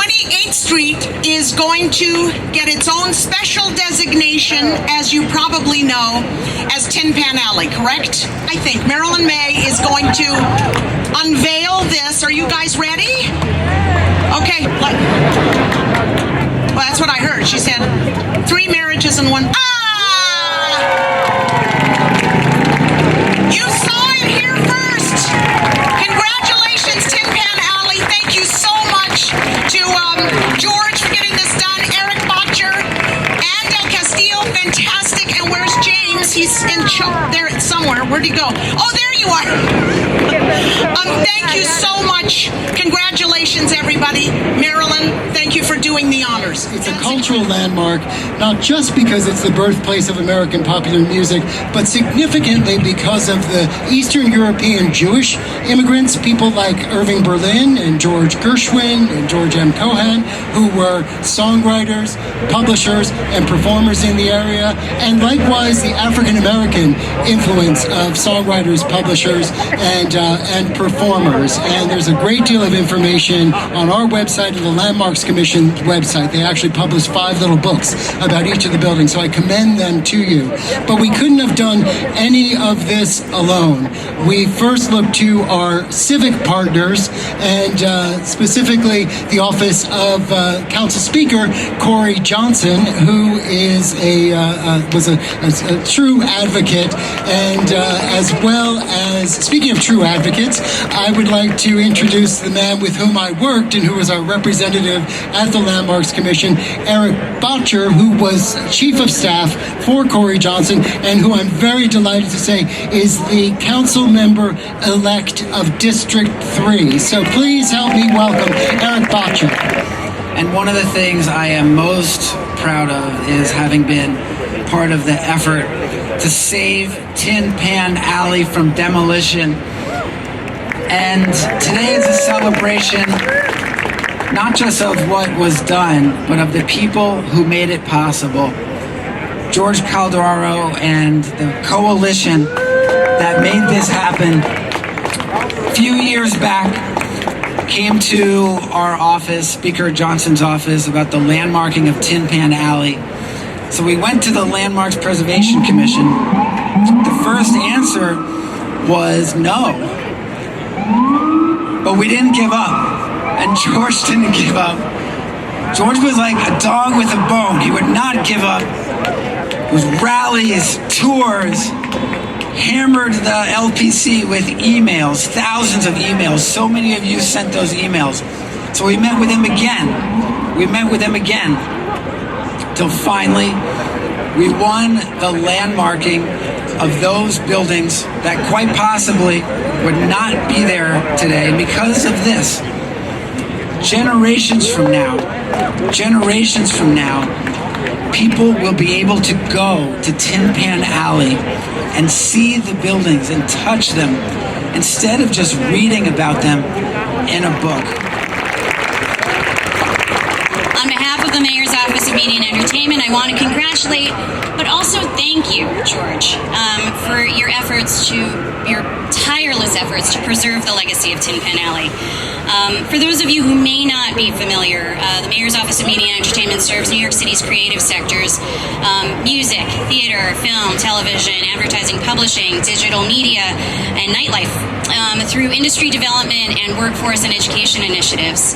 28th Street is going to get its own special designation, as you probably know, as Tin Pan Alley, correct? I think Marilyn May is going to unveil this. Are you guys ready? Okay. Well, that's what I heard. She said 3 marriages in one. You saw it here first. Congratulations, Tin Pan Alley. Thank you so much to George for getting this done, Eric Botcher, and Del Castillo. Fantastic. And where's James? He's in there somewhere. Where'd he go? Oh, there you are. Thank you so much. Congratulations, everybody. Marilyn, thank you for doing the honors. It's a cultural landmark, not just because it's the birthplace of American popular music, but significantly because of the Eastern European Jewish immigrants, people like Irving Berlin and George Gershwin and George M. Cohan, who were songwriters, publishers, and performers in the area, and likewise the African American influence of songwriters, publishers, and performers. And there's a great deal of information on our website and the Landmarks Commission website. They actually published 5 little books about each of the buildings, so I commend them to you. But we couldn't have done any of this alone. We first looked to our civic partners, and specifically the office of Council Speaker Corey Johnson, who is was a true advocate, and as well as, speaking of true advocates, I would like to introduce the man with whom I worked and who was our representative at the Landmarks Commission, Eric Botcher, who was Chief of Staff for Corey Johnson, and who I'm very delighted to say is the council member-elect of District 3. So please help me welcome Eric Botcher. And one of the things I am most proud of is having been part of the effort to save Tin Pan Alley from demolition. And today is a celebration not just of what was done, but of the people who made it possible. George Calderaro and the coalition that made this happen a few years back came to our office, Speaker Johnson's office, about the landmarking of Tin Pan Alley. So we went to the Landmarks Preservation Commission. The first answer was no. But we didn't give up. And George didn't give up. George was like a dog with a bone. He would not give up. It was rallies, tours, hammered the LPC with emails, thousands of emails. So many of you sent those emails. So we met with him again. Till finally we won the landmarking of those buildings that quite possibly would not be there today. And because of this, generations from now, people will be able to go to Tin Pan Alley and see the buildings and touch them instead of just reading about them in a book. On behalf of the Mayor's Office of Media and Entertainment, I want to congratulate, but also thank you, George, for your tireless efforts to preserve the legacy of Tin Pan Alley. For those of you who may not be familiar, the Mayor's Office of Media and Entertainment serves New York City's creative sectors, music, theater, film, television, advertising, publishing, digital media, and nightlife, through industry development and workforce and education initiatives.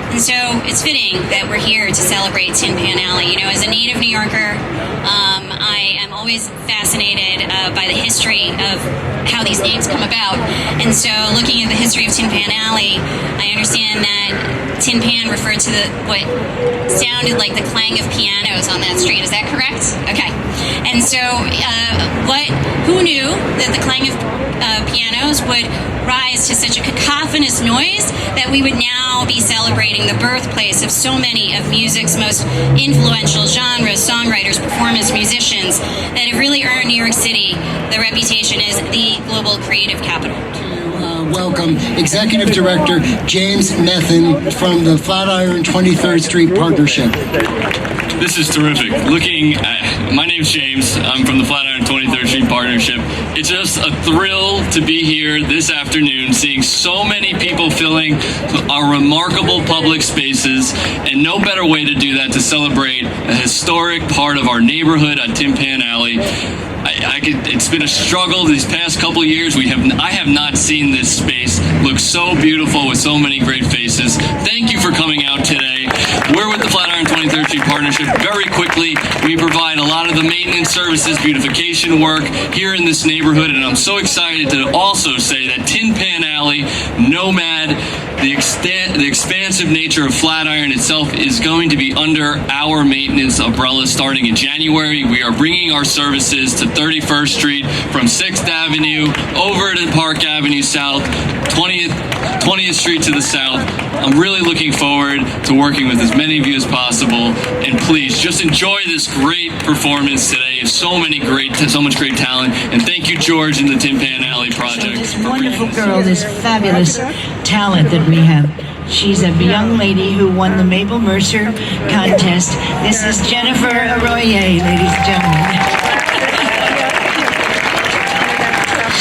And so it's fitting that we're here to celebrate Tin Pan Alley. You know, as a native New Yorker, I am always fascinated by the history of how these names come about. And so looking at the history of Tin Pan Alley, I understand that Tin Pan referred to what sounded like the clang of pianos on that street. Is that correct? Okay. And so who knew that the clang of pianos would rise to such a cacophonous noise that we would now be celebrating the birthplace of so many of music's most influential genres, songwriters, performers, musicians that have really earned New York City the reputation as the global creative capital. Welcome Executive Director James Methan from the Flatiron 23rd Street Partnership. This is terrific. My name's James. I'm from the Flatiron 23rd Street Partnership. It's just a thrill to be here this afternoon, seeing so many people filling our remarkable public spaces, and no better way to do that to celebrate a historic part of our neighborhood at Tin Pan Alley. It's been a struggle these past couple years. I have not seen this space look so beautiful with so many great faces. Thank you for coming out today. We're with the Flatiron 23rd Street Partnership. Very quickly, we provide a lot of the maintenance services, beautification work here in this neighborhood, and I'm so excited to also say that Tin Pan Alley, Nomad, the expansive nature of Flatiron itself is going to be under our maintenance umbrella starting in January. We are bringing our services to 31st Street from 6th Avenue over to Park Avenue South, 20th Street to the south. I'm really looking forward to working with as many of you as possible, and please just enjoy this great performance today of so much great talent. And thank you, George, and the Tin Pan Alley Project. This wonderful girl, this fabulous talent that we have. She's a young lady who won the Mabel Mercer contest. This is Jennifer Arroyo, ladies and gentlemen.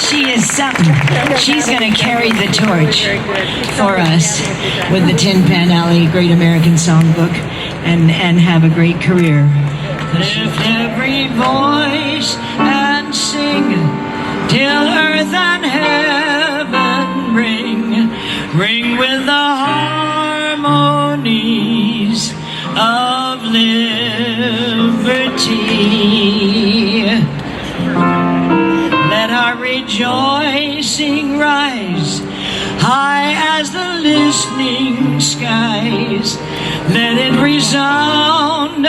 She is something. She's going to carry the torch for us with the Tin Pan Alley Great American Songbook and have a great career. Lift every voice and sing till earth and heaven ring with the harmonies of liberty. Let our rejoicing rise high as the listening skies. Let it resound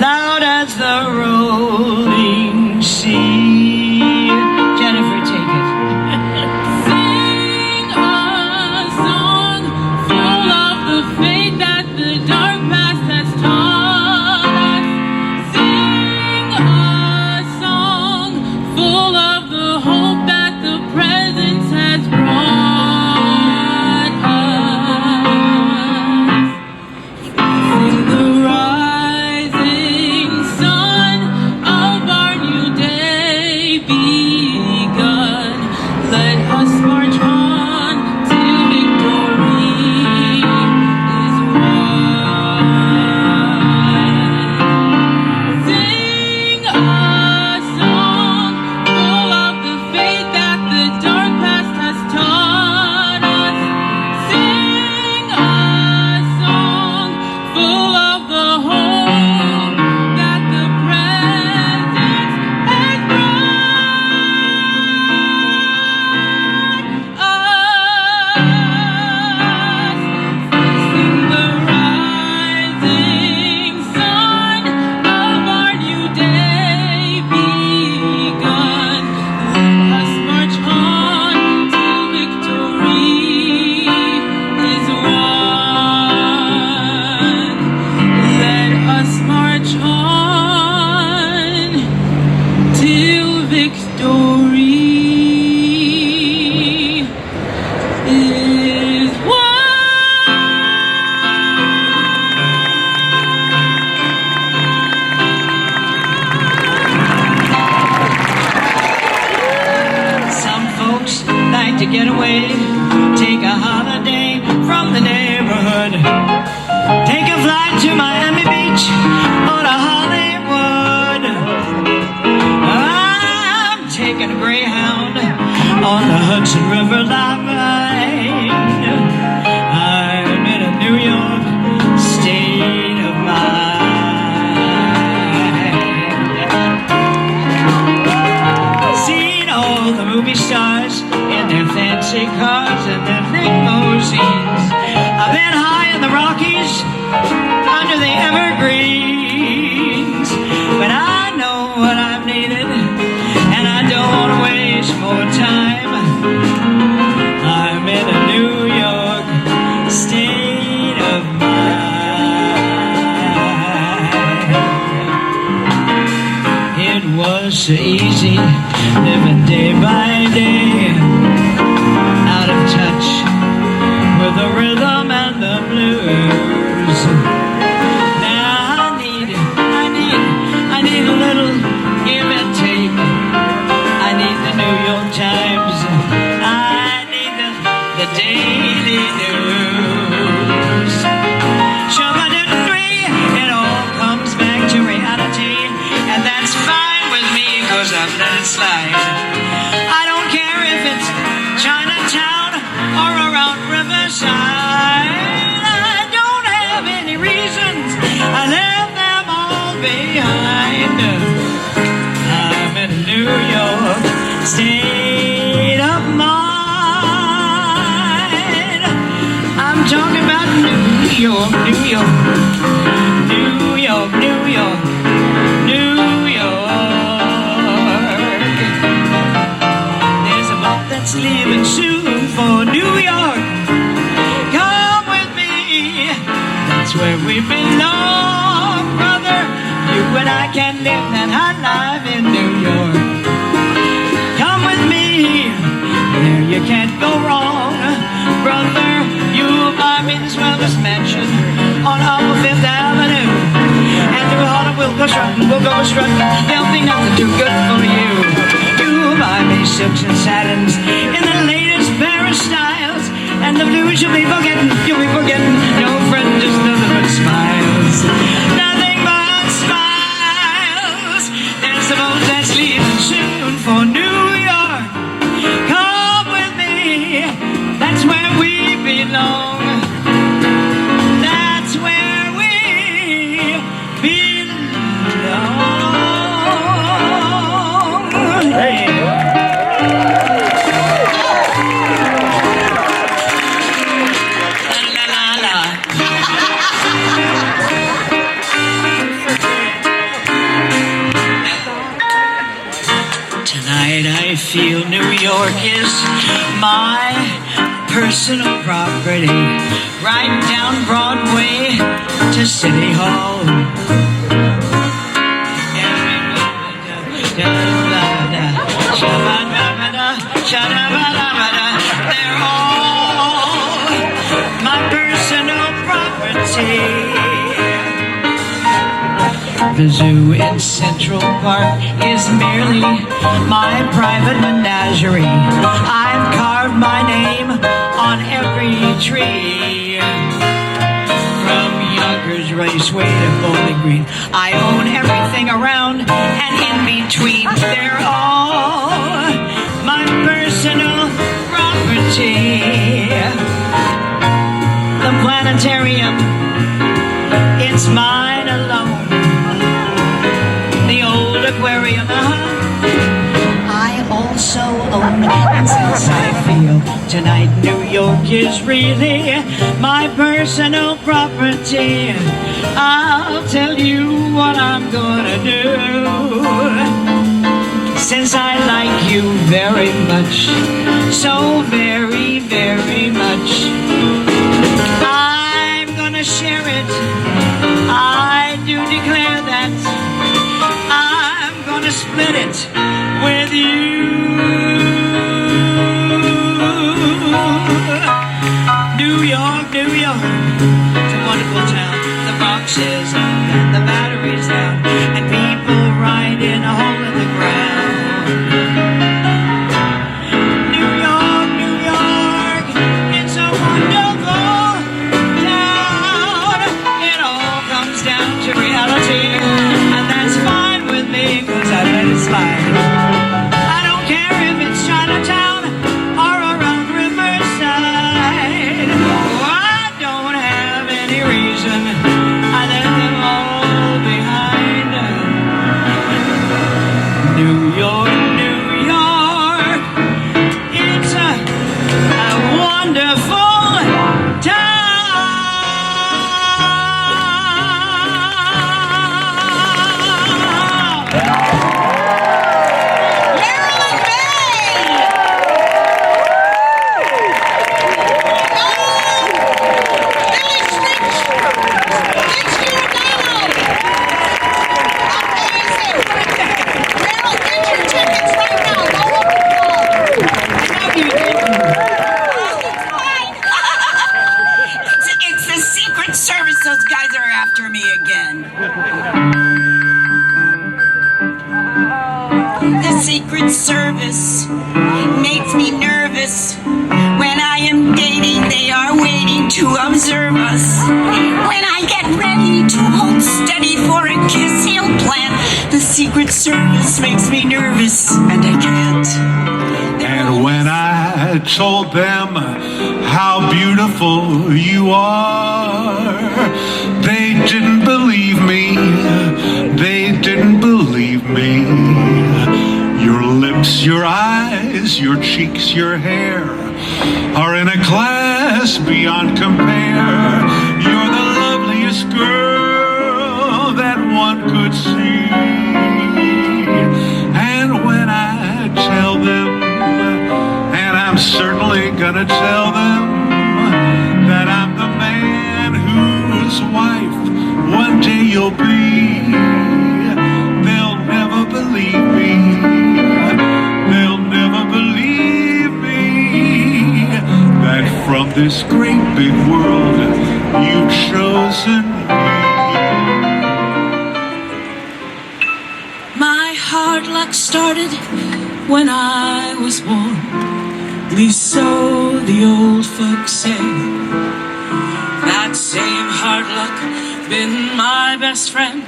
loud as the rolling sea. Jennifer, take it. Sing a song full of the faith that the dark past has taught us. Sing a song full of the hope that the present has brought us. Sing the rising sun of our new day begun. Let us march on till victory is won. Sing a song full of the faith that the dark past has taught us. Sing a song full of the hope that the present has brought us. Facing the rising sun of our new day begun. Let us march on till victory is won. Let us march on till victory is won. Some folks like to get away, take a holiday from the neighborhood. Take a flight to Miami Beach or to Hollywood. I'm taking a Greyhound on the Hudson River line. I'm in a New York state of mind. Seen all the movie stars in their fancy cars and their limousines. I've been high in the Rockies under the evergreens, but I know what I've needed, and I don't want to waste more time. I'm in a New York state of mind. It was so easy living day by day, out of touch with the rhythm and the blues. Now I need daily news. It all comes back to reality, and that's fine with me, 'cause I've let it slide. I don't care if it's Chinatown or around Riverside. I don't have any reasons, I left them all behind. I'm in New York state of mind. I'm talking about New York, New York, New York, New York, New York. There's a boat that's leaving soon for New York. Come with me, that's where we belong, brother. You and I can live that high life in New York. Come with me, there you can't go wrong, brother. You'll buy me the swellest mansion on Upper Fifth Avenue, and through Harlem we'll go strutting, there'll be nothing too good for you. You'll buy me silks and satins in the latest Paris styles, and the blues you'll be forgetting, no friend, just nothing but smiles. Nothing but smiles. There's the boat that's leaving soon for New York. Come with me, that's where we belong. That's where we belong. Hey. La, la, la, la. Tonight I feel New York is my personal property, right down Broadway to City Hall. They're all my personal property. The zoo in Central Park is merely my private menagerie. I've carved my name on every tree. From Yonkers Raceway to Bowling Green, I own everything around and in between. They're all my personal property. The planetarium, it's mine alone. The old aquarium, I also own. And since I feel tonight New York is really my personal property, I'll tell you what I'm gonna do. Since I like you very much, so very, very much, I'm gonna share it. I do declare that I'm gonna split it with you. New York, New York, it's a wonderful town. The Bronx is up and the Battery's down, and people ride in a hole in the ground. New York, New York, it's a wonderful town. It all comes down to reality, and that's fine with me, 'cause I let it slide. I don't care if it's Chinatown or around Riverside. Oh, I don't have any reason, I let them all behind. New York, New York, it's a wonderful town. Marilyn Bay! Billy Stritch! It's Giordano! Amazing! Meryl, get your tickets right now. Go up and It's the Secret Service. Those guys are after me again. The Secret Service makes me nervous when I am dating to observe us. When I get ready to hold steady for a kiss he'll plant, the Secret Service makes me nervous and I can't. And when I told them how beautiful you are, they didn't believe me. They didn't believe me. Your lips, your eyes, your cheeks, your hair are in a class beyond compare. You're the loveliest girl that one could see. And when I tell them, and I'm certainly gonna tell them, that I'm the man whose wife one day you'll be, they'll never believe me. They'll never believe me, that from this great big world you've chosen me. My hard luck started when I was born. At least so the old folks say. That same hard luck been my best friend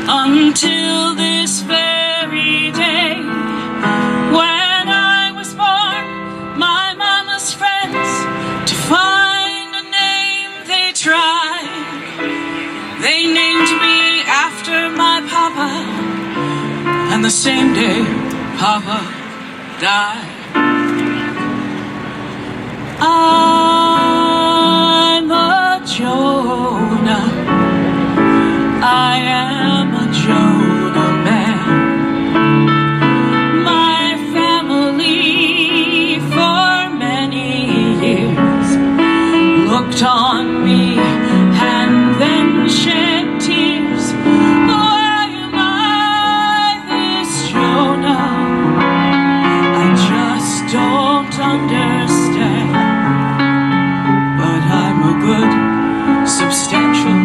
until this very day. When I was born, my mama's friends, to find a name they tried. They named me after my papa, and the same day papa died. I'm a Jonah. I am a Jonah man. My family for many years looked on me and then shed tears. Why am I this Jonah? I just don't understand. But I'm a good, substantial,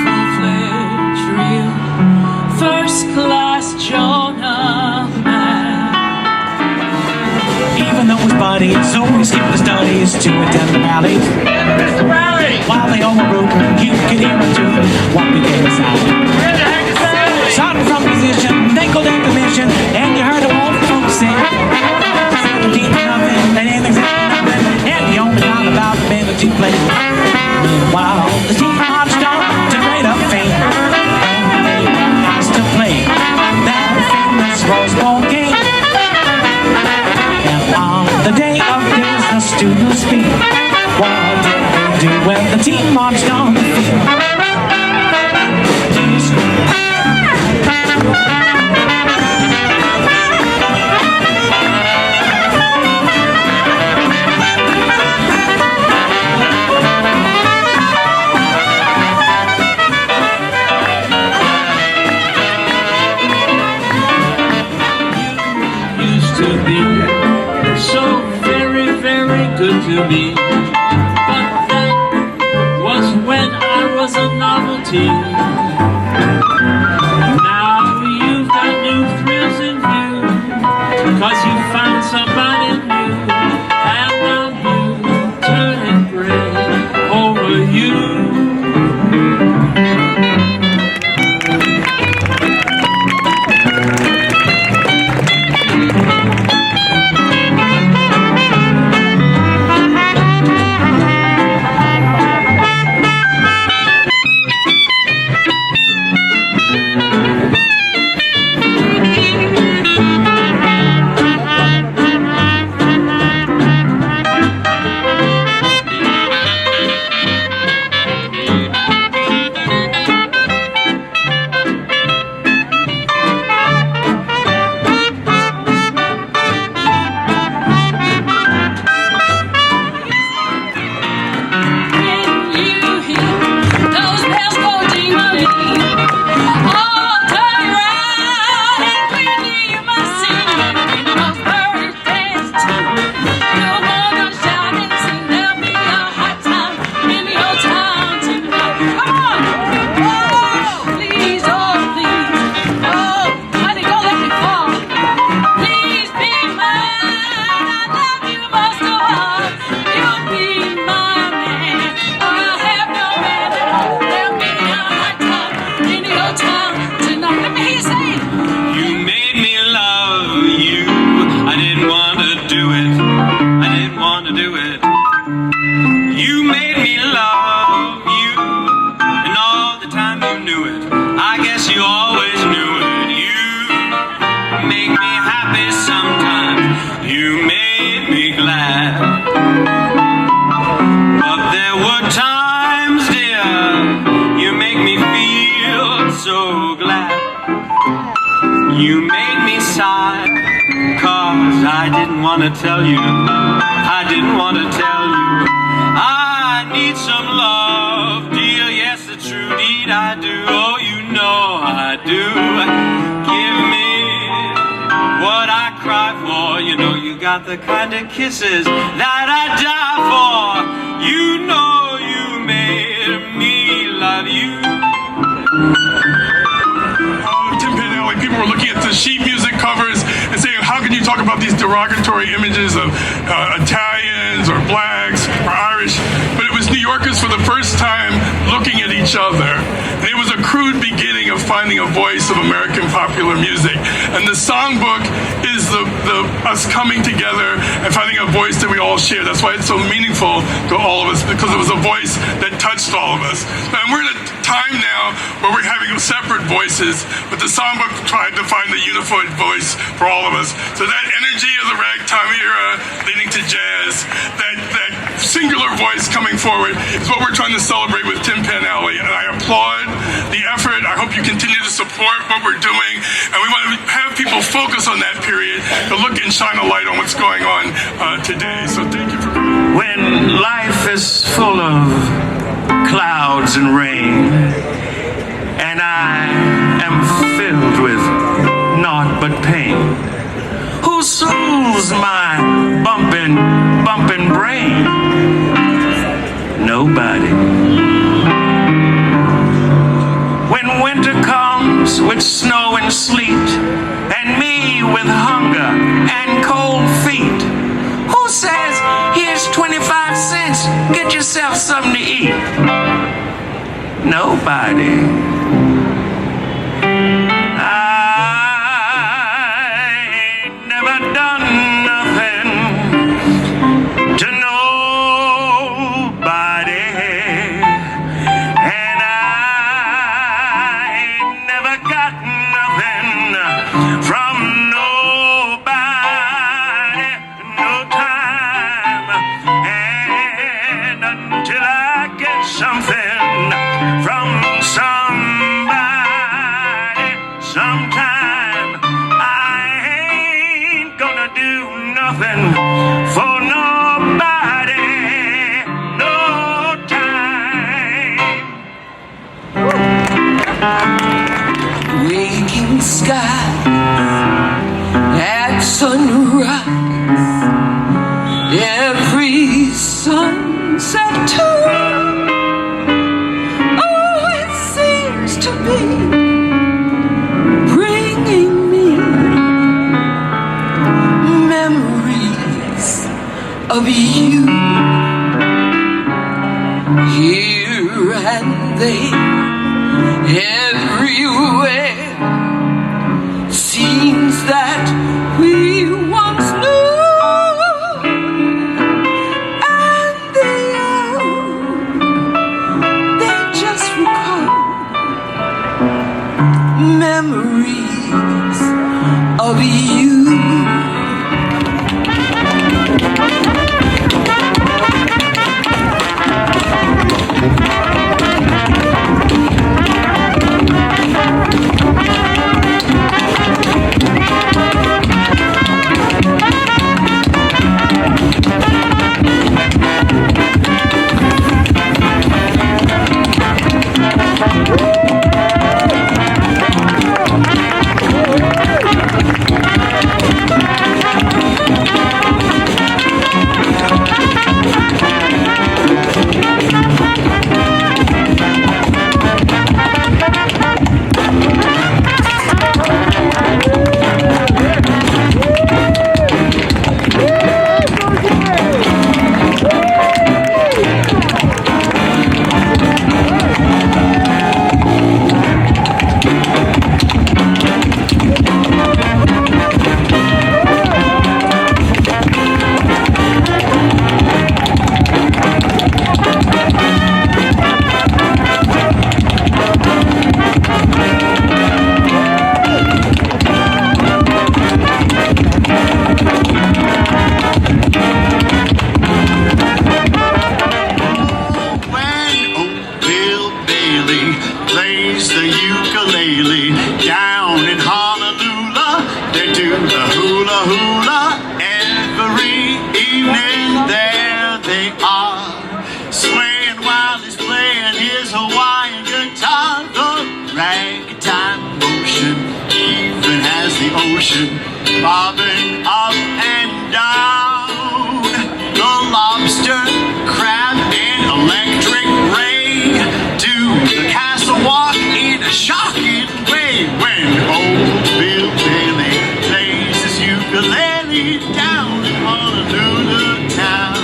full-fledged, real, first-class Jonah man. Even though his buddies always skip the studies to attend the rallies. While they overrode, you could hear him too. What became his sound? Starting from musician, they called that commission, and you heard the old folks say, 17 nothing, and anything's nothing, and the only thing about the band that you play. Meanwhile, the team marched on to greater fame, and they were asked to play that famous Rose Bowl game. And on the day of business, students speak. What did they do when the team marched on the field? Used to be so very, very good to me. But that was when I was a novelty. Now you've got new thrills in view, 'cause you found somebody new, and now you turning gray over you. I didn't want to tell you. I didn't want to tell you. I need some love, dear. Yes, a true deed I do. Oh, you know I do. Give me what I cry for. You know you got the kind of kisses that I die for. You know you made me love you. Tin Pan Alley, people were looking at the sheet music covers and saying, how can you talk about these derogatory images of Italians or blacks or Irish? But it was New Yorkers for the first time looking at each other. And it was a crude beginning of finding a voice of American popular music. And the songbook is us coming together and finding a voice that we all share. That's why it's so meaningful to all of us, because it was a voice that touched all of us. And we're in a time now where we're having separate voices, but the songbook tried to find the unified voice for all of us. So that energy of the ragtime era leading to jazz, that singular voice coming forward is what we're trying to celebrate with Tin Pan Alley. And I applaud the effort. I hope you continue to support what we're doing. And we want to have people focus on that period to look and shine a light on what's going on today. So thank you for coming. When life is full of clouds and rain, and I am filled with naught but pain, who soothes my bumping brain? Nobody. When winter comes with snow and sleet, and me with hunger and cold feet, who says, here's 25 cents, get yourself something to eat? Nobody. Sky at sunrise, every sunset too. Oh, it seems to be bringing me memories of you, here and there, everywhere. Seems that we once knew, and they just recall memories of you. ocean, bobbing up and down. The lobster, crab, and electric ray do the castle walk in a shocking way when old Bill Bailey plays his ukulele down in Honolulu town.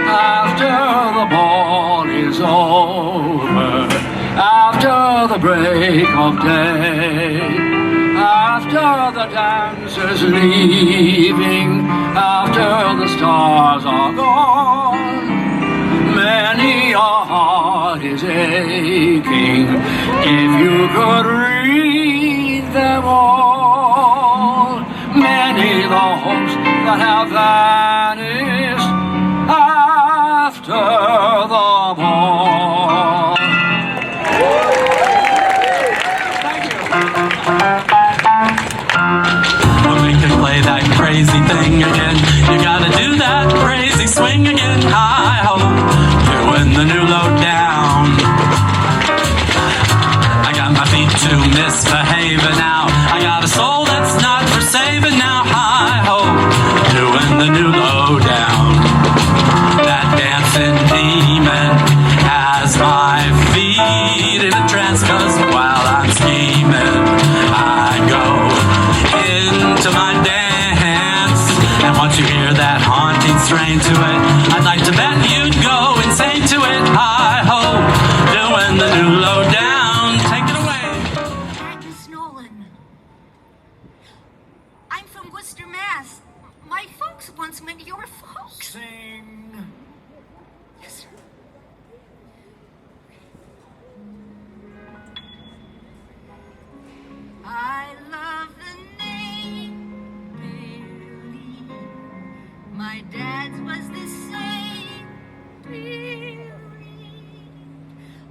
After the ball is over, after the break of day, after the dancers leaving, after the stars are gone, many a heart is aching. If you could read them all, many the hopes that have vanished after the ball. I'll make you play that crazy thing again. You gotta do that crazy swing again. Hi-ho, doing the new low down. I got my feet to misbehaving now. I got a soul that's not for saving now. Hi-ho, doing the new low down. That dancing demon has my feet in a trance, 'cause while I'm scheming, I go into my dance. And once you hear that haunting strain to it, I'd like to bet you'd go insane to it. Hi-ho, doing the new low down. Take it away. Agnes Nolan. I'm from Worcester, Mass. My folks once went to your folks. Sing. Yes, sir. I love the name Billy. My dad's was the same Billy.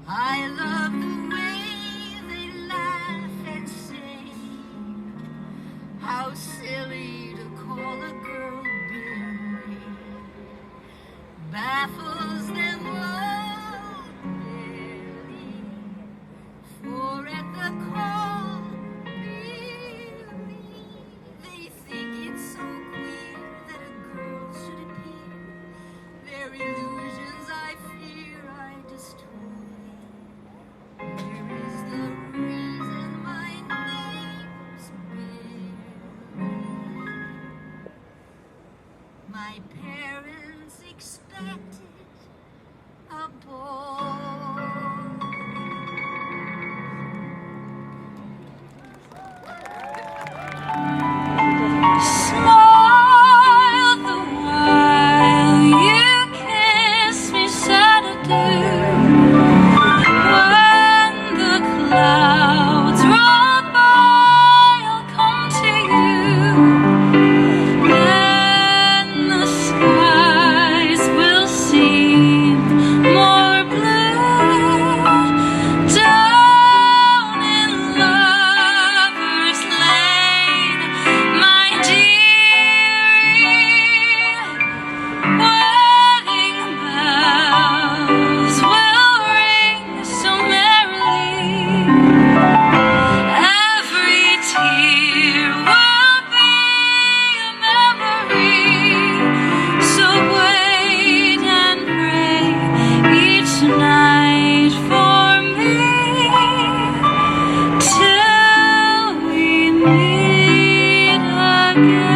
I love the way they laugh and say how silly to call a girl Billy. Baffles them all, Billy. For at the call, Billy, they think it's so queer that a girl should appear. Their illusions I fear I destroy. Here is the reason my name's Billy. My parents expected a boy. Smile the while you kiss me Saturday. When the clouds roll by, I'll come to you. Then the skies will seem more blue. Down in Lover's Lane, my dearie, wedding bells will ring so merrily. Every tear will be a memory. So wait and pray each night for me till we meet again.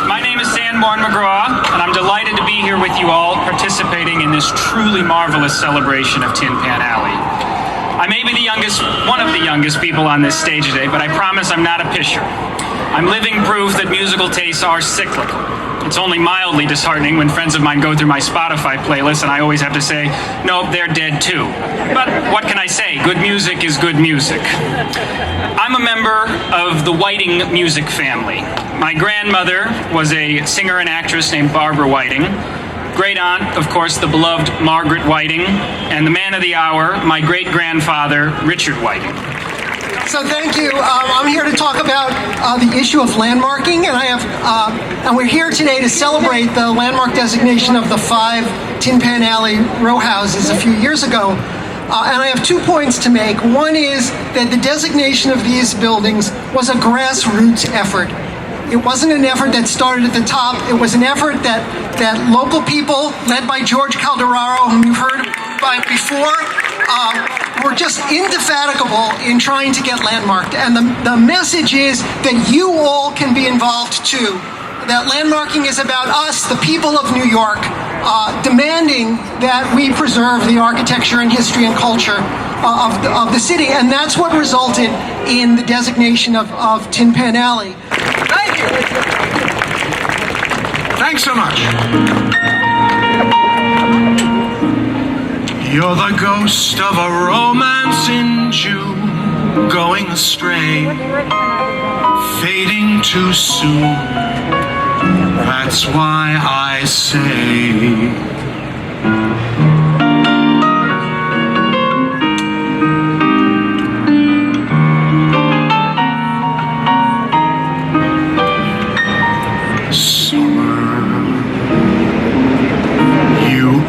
My name is Sanborn McGraw, and I'm delighted to be here with you all participating in this truly marvelous celebration of Tin Pan Alley. I may be one of the youngest people on this stage today, but I promise I'm not a pisher. I'm living proof that musical tastes are cyclical. It's only mildly disheartening when friends of mine go through my Spotify playlist and I always have to say, nope, they're dead too. But what can I say? Good music is good music. I'm a member of the Whiting music family. My grandmother was a singer and actress named Barbara Whiting. Great aunt, of course, the beloved Margaret Whiting. And the man of the hour, my great-grandfather, Richard Whiting. So thank you. I'm here to talk about the issue of landmarking, and we're here today to celebrate the landmark designation of the 5 Tin Pan Alley row houses a few years ago. And I have 2 points to make. One is that the designation of these buildings was a grassroots effort. It wasn't an effort that started at the top. It was an effort that local people, led by George Calderaro, whom you've heard by before, were just indefatigable in trying to get landmarked. And the message is that you all can be involved too. That landmarking is about us, the people of New York, demanding that we preserve the architecture and history and culture of the city. And that's what resulted in the designation of Tin Pan Alley. Thank you. Thanks so much. You're the ghost of a romance in June, going astray, fading too soon. That's why I say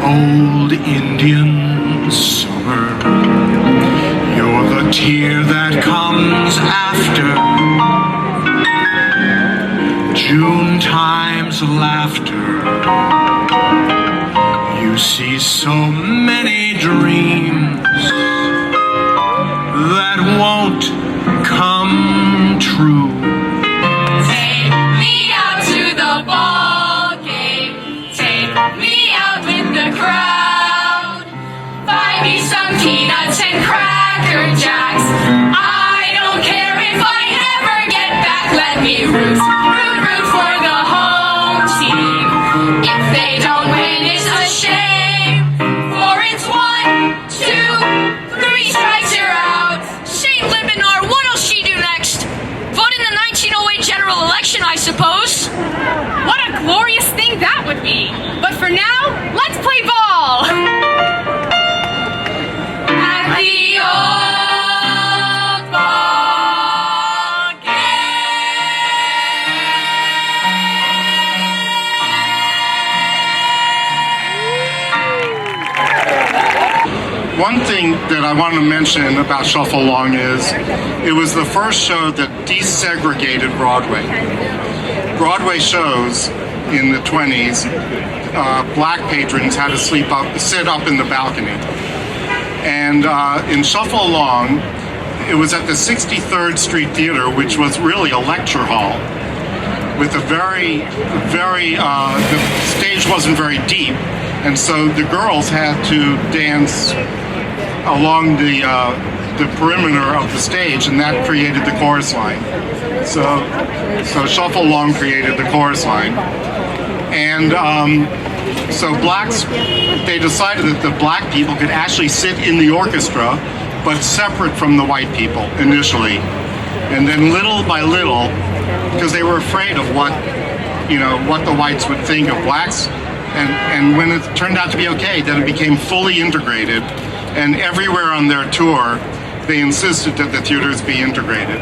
old Indian summer, you're the tear that comes after June time's laughter. You see so many dreams that won't come true. Take me out to the ball game. Take me out with the crowd. Buy me some peanuts and Cracker Jacks. I don't care if I ever get back. Let me root for the home team. If they don't win, it's a shame. For it's 1, 2, 3 strikes, you're out. Shane Libinar, what'll she do next? Vote in the 1908 general election, I suppose. What a glorious thing that would be. But for now, let's play ball. At the old ball One thing that I want to mention about Shuffle Along is it was the first show that desegregated Broadway. Broadway shows in the 20s, black patrons had to sit up in the balcony. And in Shuffle Along, it was at the 63rd Street Theater, which was really a lecture hall, with a the stage wasn't very deep, and so the girls had to dance along the perimeter of the stage, and that created the chorus line. So Shuffle Along created the chorus line. And so they decided that the black people could actually sit in the orchestra, but separate from the white people initially. And then little by little, because they were afraid of what the whites would think of blacks, and when it turned out to be okay, then it became fully integrated. And everywhere on their tour, they insisted that the theaters be integrated.